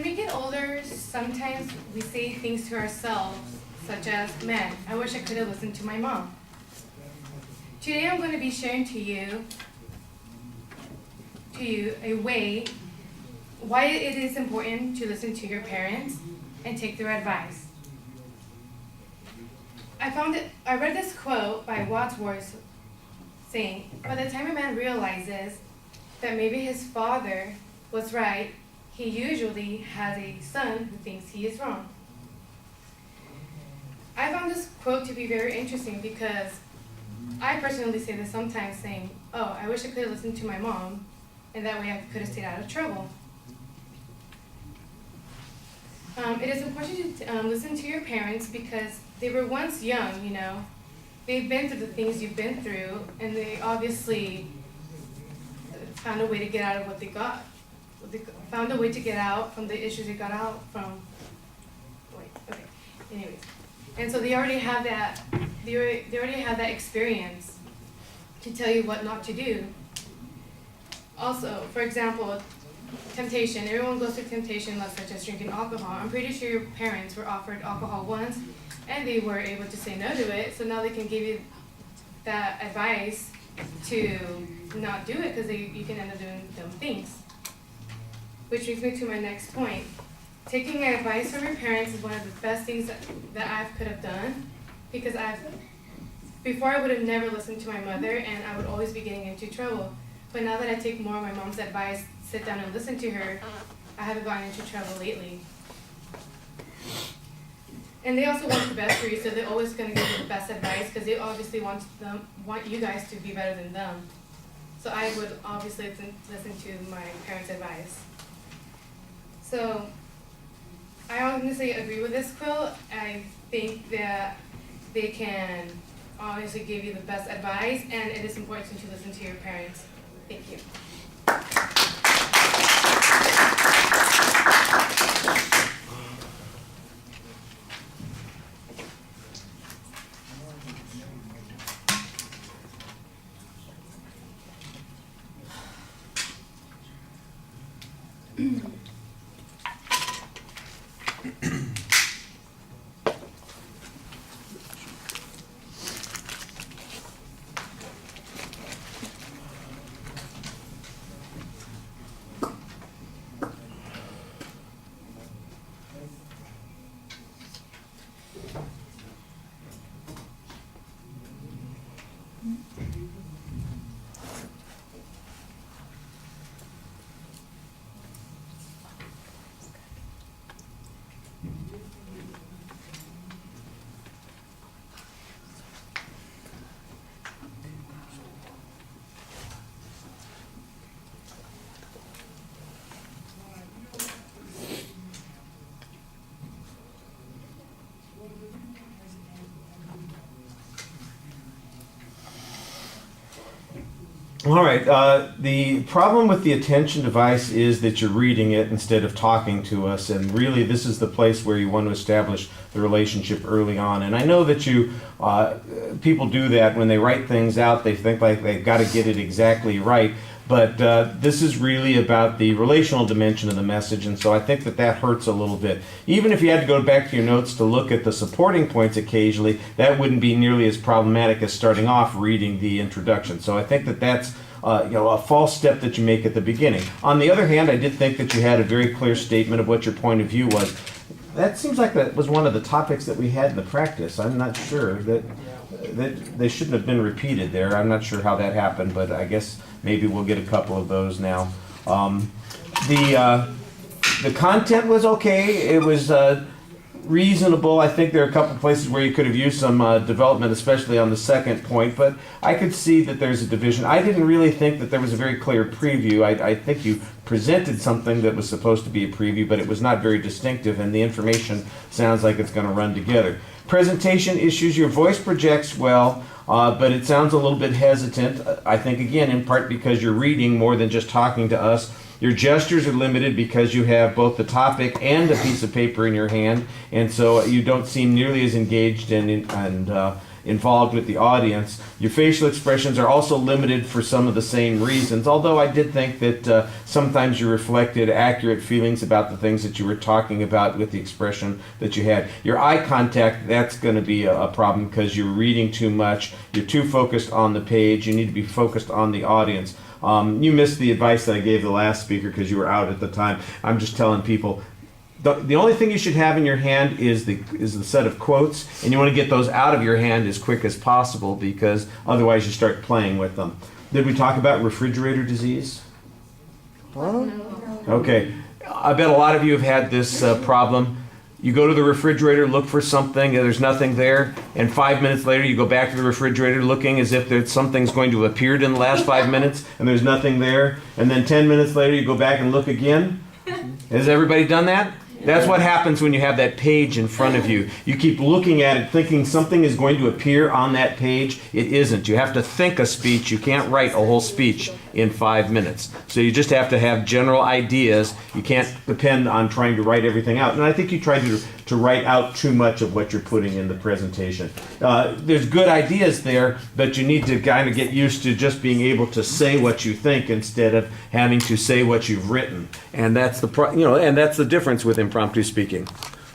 we get older, sometimes we say things to ourselves, such as, man, I wish I could have listened to my mom. Today I'm going to be sharing to you a way why it is important to listen to your parents and take their advice. I read this quote by Wadsworth saying, by the time a man realizes that maybe his father was right, he usually has a son who thinks he is wrong. I found this quote to be very interesting because I personally say this sometimes, saying, oh, I wish I could have listened to my mom, and that way I could have stayed out of trouble. It is important to listen to your parents because they were once young, you know. They've been through the things you've been through, and they obviously found a way to get out of what they got. Found a way to get out from the issues they got out from. Anyways. And so they already have that, they already have that experience to tell you what not to do. Also, for example, temptation. Everyone goes through temptation, such as drinking alcohol. I'm pretty sure your parents were offered alcohol once, and they were able to say no to it, so now they can give you that advice to not do it because you can end up doing dumb things. Which brings me to my next point. Taking advice from your parents is one of the best things that I could have done because before I would have never listened to my mother and I would always be getting into trouble. But now that I take more of my mom's advice, sit down and listen to her, I haven't gotten into trouble lately. And they also want the best for you, so they're always going to give you the best advice because they obviously want you guys to be better than them. So I would obviously listen to my parents' advice. So I honestly agree with this quote. I think that they can obviously give you the best advice, and it is important to listen to your parents. Thank you. All right. The problem with the attention device is that you're reading it instead of talking to us, and really this is the place where you want to establish the relationship early on. And I know that people do that when they write things out. They think like they've got to get it exactly right, but this is really about the relational dimension of the message, and so I think that hurts a little bit. Even if you had to go back to your notes to look at the supporting points occasionally, that wouldn't be nearly as problematic as starting off reading the introduction. So I think that's a false step that you make at the beginning. On the other hand, I did think that you had a very clear statement of what your point of view was. That seems like that was one of the topics that we had in the practice. I'm not sure that they shouldn't have been repeated there. I'm not sure how that happened, but I guess maybe we'll get a couple of those now. The content was okay. It was reasonable. I think there are a couple places where you could have used some development, especially on the second point, but I could see that there's a division. I didn't really think that there was a very clear preview. I think you presented something that was supposed to be a preview, but it was not very distinctive, and the information sounds like it's going to run together. Presentation issues, your voice projects well, but it sounds a little bit hesitant. I think, again, in part because you're reading more than just talking to us. Your gestures are limited because you have both the topic and a piece of paper in your hand, and so you don't seem nearly as engaged and involved with the audience. Your facial expressions are also limited for some of the same reasons, although I did think that sometimes you reflected accurate feelings about the things that you were talking about with the expression that you had. Your eye contact, that's going to be a problem because you're reading too much. You're too focused on the page. You need to be focused on the audience. You missed the advice that I gave the last speaker because you were out at the time. I'm just telling people, the only thing you should have in your hand is the set of quotes, and you want to get those out of your hand as quick as possible because otherwise you start playing with them. Did we talk about refrigerator disease? No. Okay. I bet a lot of you have had this problem. You go to the refrigerator, look for something, and there's nothing there, and 5 minutes later you go back to the refrigerator looking as if something's going to have appeared in the last 5 minutes, and there's nothing there, and then 10 minutes later you go back and look again. Has everybody done that? That's what happens when you have that page in front of you. You keep looking at it thinking something is going to appear on that page. It isn't. You have to think a speech. You can't write a whole speech in 5 minutes. So you just have to have general ideas. You can't depend on trying to write everything out. And I think you try to write out too much of what you're putting in the presentation. There's good ideas there, but you need to kind of get used to just being able to say what you think instead of having to say what you've written. And that's the difference with impromptu speaking.